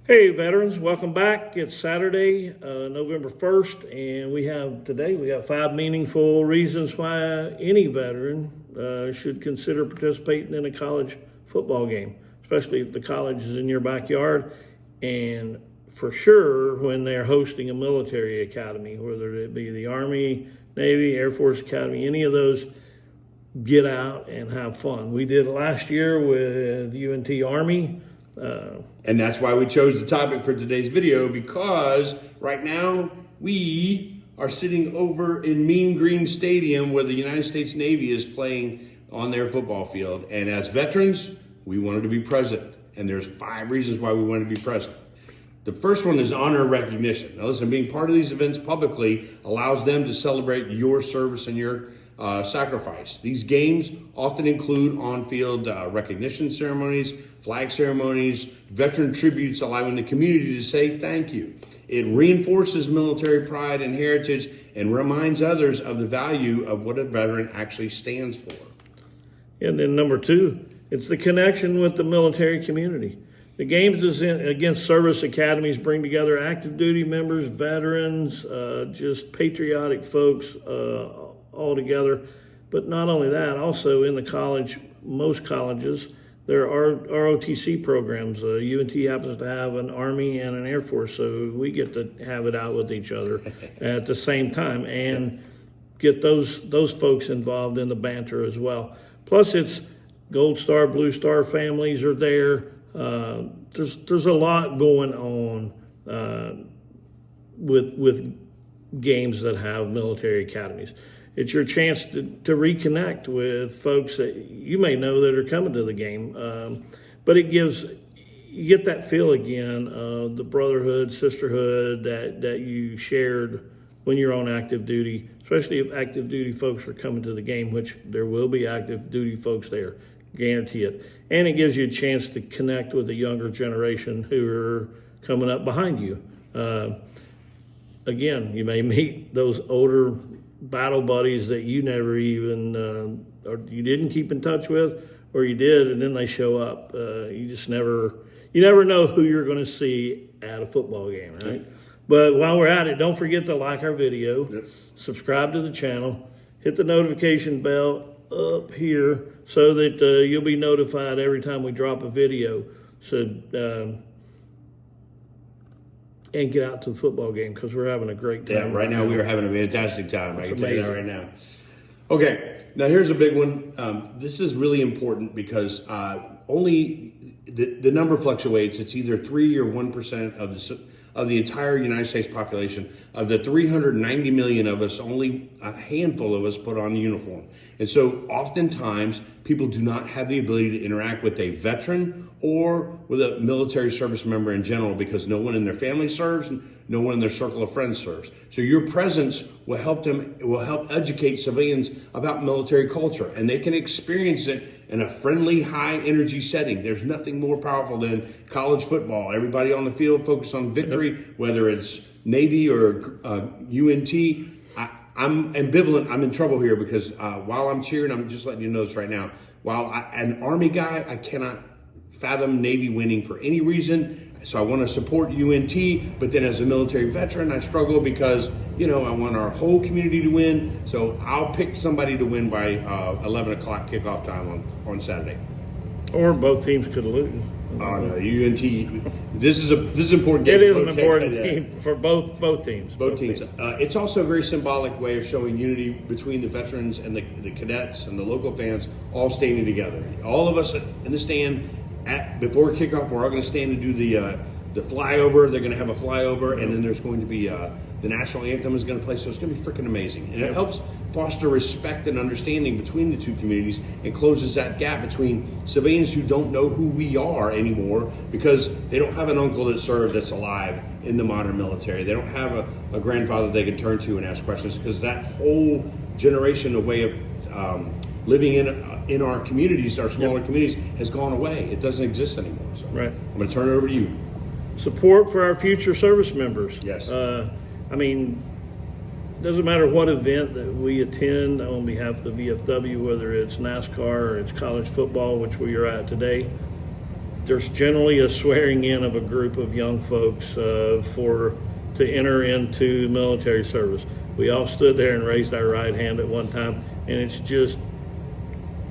Hey veterans, welcome back. It's Saturday, November 1st, and we have 5 meaningful reasons why any veteran should consider participating in a college football game, especially if the college is in your backyard, and for sure when they're hosting a military academy, whether it be the Army, Navy, Air Force Academy, any of those. Get out and have fun. We did it last year with UNT Army. And that's why we chose the topic for today's video, because right now we are sitting over in Mean Green Stadium where the United States Navy is playing on their football field. And as veterans, we wanted to be present. And there's 5 reasons why we wanted to be present. The first one is honor recognition. Now listen, being part of these events publicly allows them to celebrate your service and your sacrifice. These games often include on-field recognition ceremonies, flag ceremonies, veteran tributes, allowing the community to say thank you. It reinforces military pride and heritage and reminds others of the value of what a veteran actually stands for. And then number 2, it's the connection with the military community. The games against service academies bring together active duty members, veterans, just patriotic folks all together. But not only that, also in the college, most colleges, there are ROTC programs. UNT happens to have an Army and an Air Force, so we get to have it out with each other at the same time and get those folks involved in the banter as well. Plus, it's Gold Star, Blue Star families are there. There's a lot going on with games that have military academies. It's your chance to reconnect with folks that you may know that are coming to the game. But you get that feel again of the brotherhood, sisterhood that you shared when you're on active duty, especially if active duty folks are coming to the game, which there will be active duty folks there, guarantee it. And it gives you a chance to connect with the younger generation who are coming up behind you. Again, you may meet those older battle buddies that you never even or you didn't keep in touch with, or you did and then they show up. You never know who you're going to see at a football game, right? But while we're at it, don't forget to like our video, subscribe to the channel, hit the notification bell up here so that you'll be notified every time we drop a video. So and get out to the football game, because we're having a great time. Yeah, right now we are having a fantastic time. I can tell you that right now. Okay, now here's a big one. This is really important because only the number fluctuates. It's either 3 or 1% of the entire United States population. Of the 390 million of us, only a handful of us put on a uniform. And so oftentimes people do not have the ability to interact with a veteran or with a military service member in general, because no one in their family serves and no one in their circle of friends serves. So your presence will help educate civilians about military culture, and they can experience it in a friendly, high energy setting. There's nothing more powerful than college football. Everybody on the field focused on victory, whether it's Navy or UNT. I'm ambivalent. I'm in trouble here because while I'm cheering, I'm just letting you know this right now. While an Army guy, I cannot fathom Navy winning for any reason. So I want to support UNT, but then as a military veteran, I struggle because, I want our whole community to win. So I'll pick somebody to win by 11 o'clock kickoff time on Saturday. Or both teams could lose. Oh no, UNT. This is an important game. It is an important team for both teams. Both teams. It's also a very symbolic way of showing unity between the veterans and the cadets and the local fans all standing together. All of us in the stand before kickoff, we're all going to stand and do the flyover. They're going to have a flyover, and then there's going to be the national anthem is going to play. So it's going to be freaking amazing, and it helps foster respect and understanding between the two communities and closes that gap between civilians who don't know who we are anymore because they don't have an uncle that served that's alive in the modern military. They don't have a grandfather they can turn to and ask questions, because that whole generation, a way of living in our communities, our smaller communities, has gone away. It doesn't exist anymore. So right. I'm going to turn it over to you. Support for our future service members. Yes. Doesn't matter what event that we attend on behalf of the VFW, whether it's NASCAR or it's college football, which we are at today. there's generally a swearing in of a group of young folks to enter into military service. We all stood there and raised our right hand at one time, and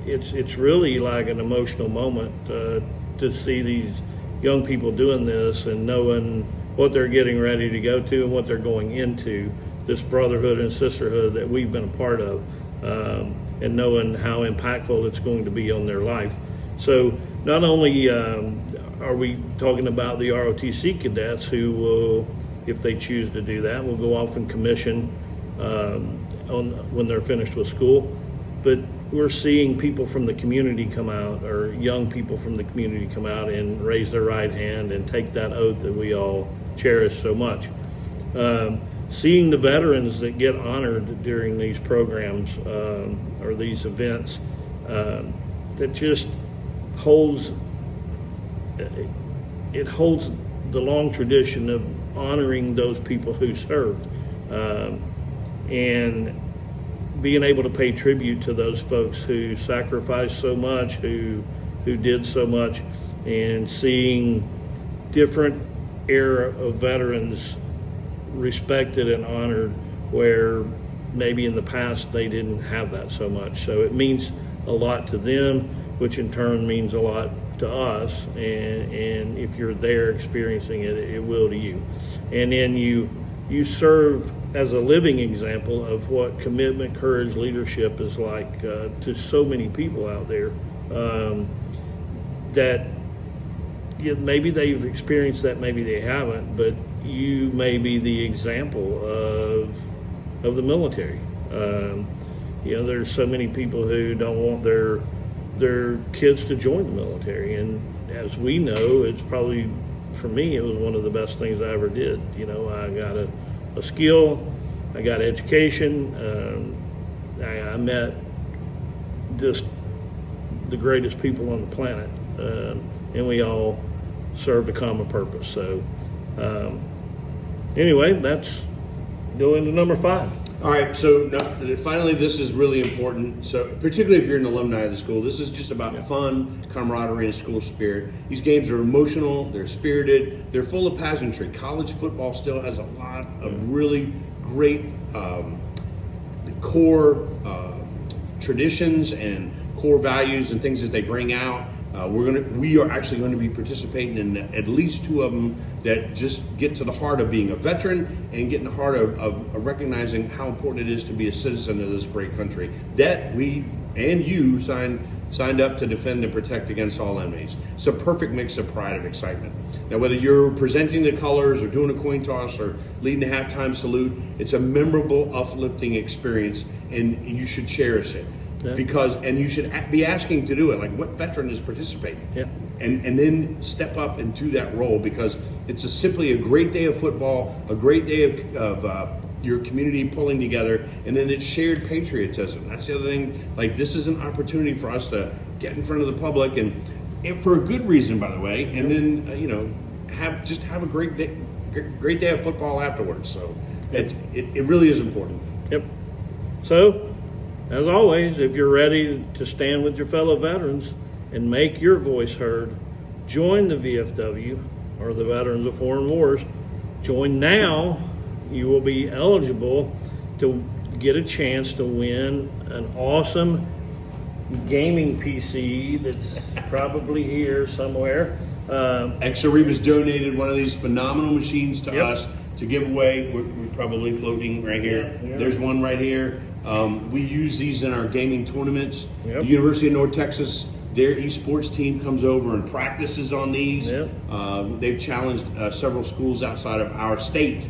it's really like an emotional moment to see these young people doing this and knowing what they're getting ready to go to and what they're going into, this brotherhood and sisterhood that we've been a part of, and knowing how impactful it's going to be on their life. So not only are we talking about the ROTC cadets who will, if they choose to do that, will go off and commission when they're finished with school, but we're seeing people from the community come out, or young people from the community come out and raise their right hand and take that oath that we all cherish so much. Seeing the veterans that get honored during these programs or these events, that just holds the long tradition of honoring those people who served, and being able to pay tribute to those folks who sacrificed so much, who did so much, and seeing different era of veterans respected and honored where maybe in the past they didn't have that so much. So it means a lot to them, which in turn means a lot to us, and if you're there experiencing it, it will to you. And then you serve as a living example of what commitment, courage, leadership is like to so many people out there, that maybe they've experienced that, maybe they haven't, but you may be the example of the military. There's so many people who don't want their kids to join the military, and as we know, it's probably, for me, it was one of the best things I ever did. I got a skill, I got education, I met just the greatest people on the planet, and we all served a common purpose. So anyway, that's go into number 5. All right, so now, finally, this is really important. So, particularly if you're an alumni of the school, this is just about fun, camaraderie, and school spirit. These games are emotional, they're spirited, they're full of pageantry. College football still has a lot of really great core traditions and core values and things that they bring out. We are actually going to be participating in at least 2 of them that just get to the heart of being a veteran and get in the heart of recognizing how important it is to be a citizen of this great country that we and you signed up to defend and protect against all enemies. It's a perfect mix of pride and excitement. Now, whether you're presenting the colors or doing a coin toss or leading the halftime salute, it's a memorable, uplifting experience, and you should cherish it. Yeah. And you should be asking to do it, like what veteran is participating, and then step up and do that role, because it's simply a great day of football, a great day of your community pulling together, and then it's shared patriotism. That's the other thing. Like, this is an opportunity for us to get in front of the public, and for a good reason, by the way, and then have a great day of football afterwards. So it really is important. Yep. So, as always, if you're ready to stand with your fellow veterans and make your voice heard, join the VFW, or the Veterans of Foreign Wars. Join now. You will be eligible to get a chance to win an awesome gaming PC that's probably here somewhere. Ex-Arribas donated one of these phenomenal machines to us to give away. We're probably floating right here. Yeah. There's one right here. We use these in our gaming tournaments. The University of North Texas, their esports team comes over and practices on these. They've challenged several schools outside of our state.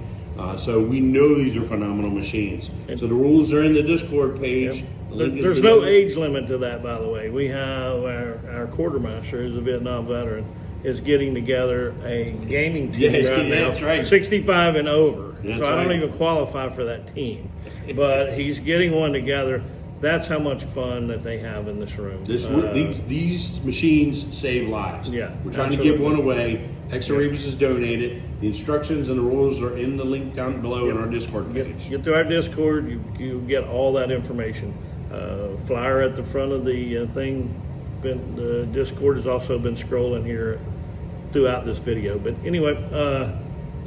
So we know these are phenomenal machines. So the rules are in the Discord page. There's no age limit to that, by the way. We have our quartermaster, who's a Vietnam veteran, is getting together a gaming team now. That's right. 65 and over. That's so I don't even qualify for that team. But he's getting one together. That's how much fun that they have in this room. These machines save lives. We're trying to give one away. Ex-Arribas has donated. The instructions and the rules are in the link down below in our Discord page. Get to our Discord. You get all that information. Flyer at the front of the thing. The Discord has also been scrolling here throughout this video. But anyway,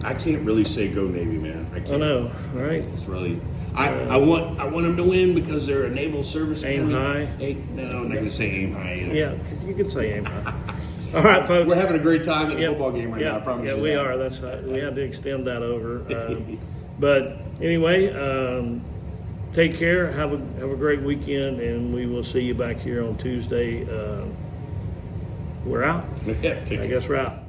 I can't really say go Navy, man. I can't. I know, right? It's really. I want them to win because they're a naval service. Aim high. No, I'm not going to say aim high either. Yeah, you could say aim high. All right, folks. We're having a great time at the football game right now. I promise you. Yeah, we that. are. That's right. We had to extend that over. But anyway, take care. Have a great weekend, and we will see you back here on Tuesday. We're out. Yeah, take I care. guess we're out.